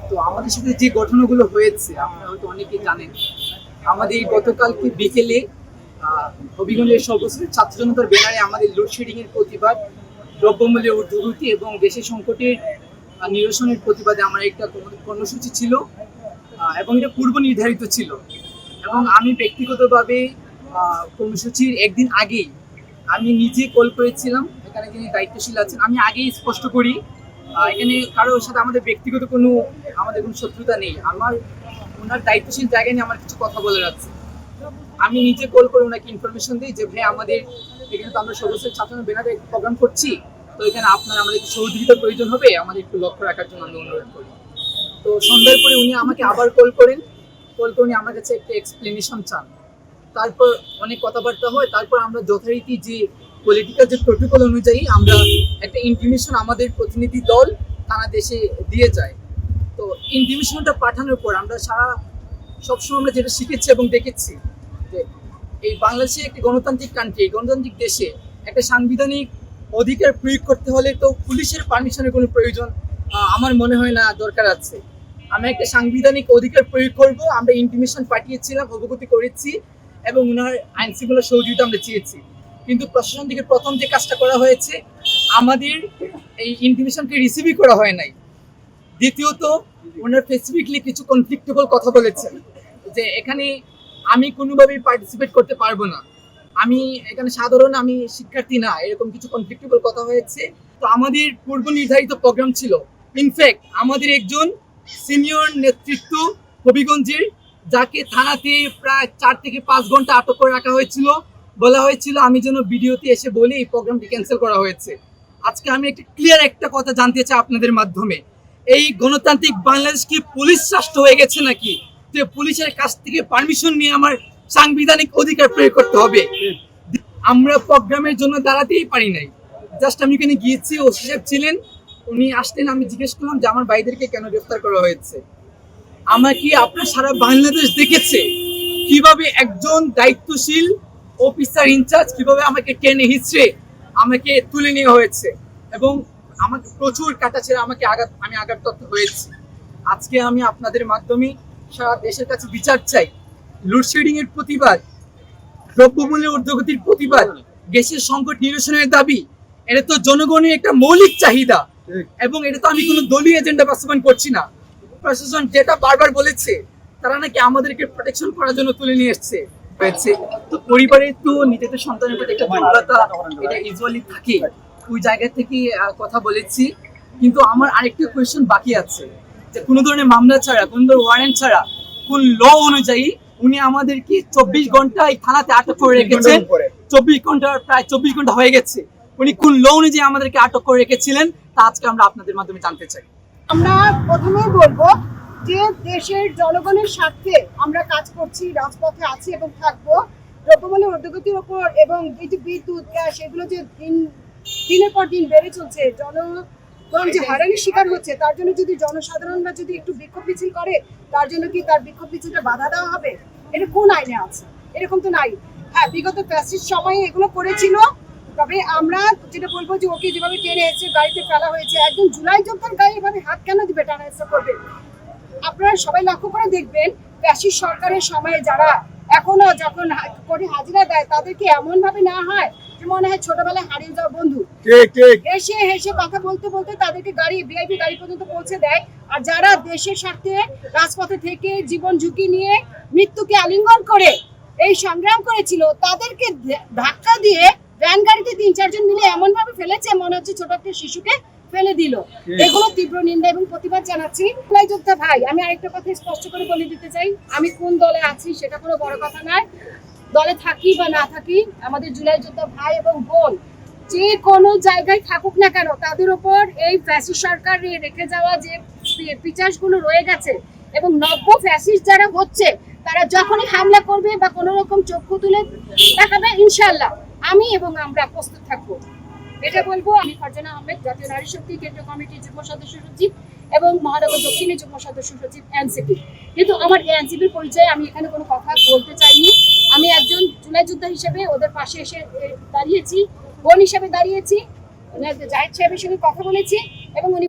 তো আমাদের সাথে যে ঘটনাগুলো হয়েছে আপনারা হয়তো অনেকেই জানেন। আমাদের গতকালকে বিকেলে হবিগঞ্জের সর্বস্তরের ছাত্র জনতার ব্যানারে আমাদের লোডশেডিং এর প্রতিবাদ, দ্রব্যমূল্যের ঊর্ধ্বগতি এবং দেশের সংকটের নিরসনের প্রতিবাদে আমার একটা কর্মসূচি ছিল এবং এটা পূর্ব নির্ধারিত ছিল। এবং আমি ব্যক্তিগতভাবে কর্মসূচির একদিন আগেই আমি নিজে কল করেছিলাম এখানে যিনি দায়িত্বশীল আছেন। আমি আগেই স্পষ্ট করি এখানে কারোর সাথে আমাদের ব্যক্তিগত কোনো শত্রুতা নেই। ওনার দায়িত্বশীল জায়গায় নিয়ে আমার কিছু কথা বলার আছে। আমি নিজে কল করে ওনাকে ইনফরমেশন দিই যে ভাই আমাদের এখানে তো আমরা সর্বশেষ ছাত্র ব্যানারে একটু প্রোগ্রাম করছি, তো এখানে আমাদের একটু সহযোগিতার প্রয়োজন হবে, আমাদের একটু লক্ষ্য রাখার জন্য আমি অনুরোধ করি। তো সন্ধ্যার পরে উনি আমাকে আবার কল করে উনি আমার কাছে একটা এক্সপ্লেনেশন চান। তারপর অনেক কথাবার্তা হয়। তারপর আমরা যথারীতি যে পলিটিক্যাল যে প্রোটোকল অনুযায়ী আমরা একটা ইন্টিমেশন আমাদের প্রতিনিধি দল থানা দেশে দিয়ে যায়। তো ইন্টিমেশনটা পাঠানোর পর আমরা সবসময় আমরা যেটা শিখেছি এবং দেখেছি যে এই বাংলাদেশে একটি গণতান্ত্রিক কান্ট্রি, গণতান্ত্রিক দেশে একটা সাংবিধানিক অধিকার প্রয়োগ করতে হলে তো পুলিশের পারমিশনের কোনো প্রয়োজন আমার মনে হয় না দরকার আছে। আমরা একটা সাংবিধানিক অধিকার প্রয়োগ করব, আমরা ইন্টিমেশন পাঠিয়েছিলাম, অবগতি করেছি এবং ওনার আইন শৃঙ্খলা সহযোগিতা আমরা চেয়েছি। কিন্তু প্রশাসন থেকে প্রথম যে কাজটা করা হয়েছে, আমাদের এই ইন্টিমেশনকে রিসিভই করা হয় নাই। দ্বিতীয়ত ওনার স্পেসিফিকলি কিছু কনফ্লিক্টেবল কথা বলেছেন যে এখানে আমি কোনোভাবেই পার্টিসিপেট করতে পারবো না, আমি শিক্ষার্থী না, এরকম কিছু কনফ্লিক্টেবল কথা হয়েছে। তো আমাদের পূর্ব নির্ধারিত প্রোগ্রাম ছিল, ইনফ্যাক্ট আমাদের একজন সিনিয়র নেতৃত্ব হবিগঞ্জের, যাকে থানাতে প্রায় 4 থেকে 5 ঘন্টা আটক করে রাখা হয়েছিল, বলা হয়েছিল আমি যেন ভিডিওতে এসে বলে এই প্রোগ্রামটি ক্যান্সেল করা হয়েছে। আজকে আমি ক্লিয়ার একটা কথা জানতে চাই আপনাদের মাধ্যমে, এই গণতান্ত্রিক বাংলাদেশ কি পুলিশ রাষ্ট্র হয়ে গেছে নাকি যে পুলিশের কাছ থেকে পারমিশন নিয়ে আমার সাংবিধানিক অধিকার প্রয়োগ করতে হবে? আমরা প্রোগ্রামের জন্য দাঁড়াতেই পারি নাই। জাস্ট আমি এখানে গিয়েছি, ওসি সাহেব ছিলেন, উনি আসলেন, আমি জিজ্ঞেস করলাম যে আমার ভাইদেরকে কেন গ্রেফতার করা হয়েছে। আপনার সারা বাংলাদেশ দেখেছে কিভাবে একজন দায়িত্বশীল অফিসার ইনচার্জ কিভাবে আমাকে টেনে হিচড়ে আমাকে তুলে নেওয়া হয়েছে এবং আমাকে প্রচুর কাটা ছেড়ে আমি আঘাতপ্রাপ্ত হয়েছি। আজকে আমি আপনাদের মাধ্যমে সারা দেশের কাছে বিচার চাই। লোডশেডিং এর প্রতিবাদ, দ্রব্যমূল্যের ঊর্ধ্বগতির প্রতিবাদ, গ্যাসের সংকট নিরসনের দাবি, এটা তো জনগণের একটা মৌলিক চাহিদা এবং এটা তো আমি কোনো দলীয় এজেন্ডা বাস্তবায়ন করছি না। প্রশাসন যেটা বারবার বলেছে তারা নাকি আমাদেরকে প্রোটেকশন করার জন্য তুলে নিয়ে এসছে হয়েছে। তো পরিবারের তো নিজেদের সন্তানের প্রতি একটা দুর্বলতা এটা ইউজুয়ালি থাকে, ওই জায়গা থেকে কথা বলেছি। কিন্তু আমার আরেকটা কোয়েশ্চেন বাকি আছে যে কোনো ধরনের মামলা ছাড়া, কোনো ধরনের ওয়ারেন্ট ছাড়া, কোন ল অনুযায়ী উনি আমাদেরকে 24 ঘন্টা এই থানাতে আটক করে রেখেছেন। 24 ঘন্টা হয়ে গেছে, উনি কোন ল অনুযায়ী আমাদেরকে আটক করে রেখেছিলেন তা আজকে আমরা আপনাদের মাধ্যমে জানতে চাই। আমরা প্রথমেই বলবো যে দেশের জনগণের স্বার্থে আমরা কাজ করছি, রাজপথে আছি এবং থাকবো। দ্রব্যমূল্যের ঊর্ধ্বগতির ওপর এবং এই যে বিদ্যুৎ, গ্যাস, এগুলো যে দিনের পর দিন বেড়ে চলছে, জনগণ যে হয়রানির শিকার হচ্ছে, তার জন্য যদি জনসাধারণরা যদি একটু বিক্ষোভ মিছিল করে, তার জন্য কি তার বিক্ষোভ মিছিলটা বাধা দেওয়া হবে? এটা কোন আইনে আছে? এরকম তো নাই। হ্যাঁ, বিগত ফ্যাসিস্ট সময়ে এগুলো করেছিল, তবে আমরা যেটা বলবো যে ওকে যেভাবে টেনে এসে গাড়িতে ফেলা হয়েছে, একজন জুলাই যোদ্ধার গায়ে এভাবে হাত কেন দিবে, টানা হেসা করবে? আপনারা সবাই লক্ষ্য করে দেখবেন, ফ্যাসিস্ট সরকারের সময়ে যারা এখনো যখন কোটি হাজিরা দেয়, তাদেরকে এমন ভাবে না হয় যে মনে হয় ছোটবেলায় হারিয়ে যাওয়া বন্ধু, হেসে হেসে কথা বলতে বলতে তাদেরকে ভিআইপি গাড়ি পর্যন্ত পৌঁছে দেয়। আর যারা দেশের স্বার্থে রাজপথে থেকে জীবন ঝুঁকি নিয়ে মৃত্যুকে আলিঙ্গন করে এই সংগ্রাম করেছিল, তাদেরকে ধাক্কা দিয়ে ভ্যান গাড়িতে 3-4 জন মিলে এমন ভাবে ফেলেছে মনে হচ্ছে ছোট একটা শিশুকে ফেলে দিল। এগুলো তীব্র নিন্দা এবং প্রতিবাদ জানাচ্ছি। জুলাই যোদ্ধা ভাই, আমি আরেকটা কথা স্পষ্ট করে বলে দিতে চাই, আমি কোন দলে আছি সেটা কোনো বড় কথা নয়, দলে থাকি বা না থাকি, আমাদের জুলাই যোদ্ধা ভাই এবং বোন যে কোনো জায়গায় থাকুক না কেন, তাদের উপর এই ফ্যাসিস্ট সরকার রেখে যাওয়া যে পিচাসগুলো রয়ে গেছে এবং নব্য ফ্যাসিস্ট যারা হচ্ছে, তারা যখনই হামলা করবে বা কোনো রকম চক্ষু তুলে দেখাবে, ইনশাআল্লাহ আমি এবং আমরা প্রস্তুত থাকবো। এটা বলবো। আমি ফারজানা আহমেদ, জাতীয় নারী শক্তি কেন্দ্রীয় কমিটির যুগ্ম সদস্য সচিব এবং মহানগর দক্ষিণের যুগ্ম সদস্য সচিব এনসিপি। কিন্তু আমার এনসিপির পরিচয়ে আমি এখানে কোনো কথা বলতে চাইনি। আমি একজন জুলাই যোদ্ধা হিসেবে ওদের পাশে এসে দাঁড়িয়েছি, বোন হিসেবে দাঁড়িয়েছি, জাহিদ সাহেবের সঙ্গে কথা বলেছি এবং উনি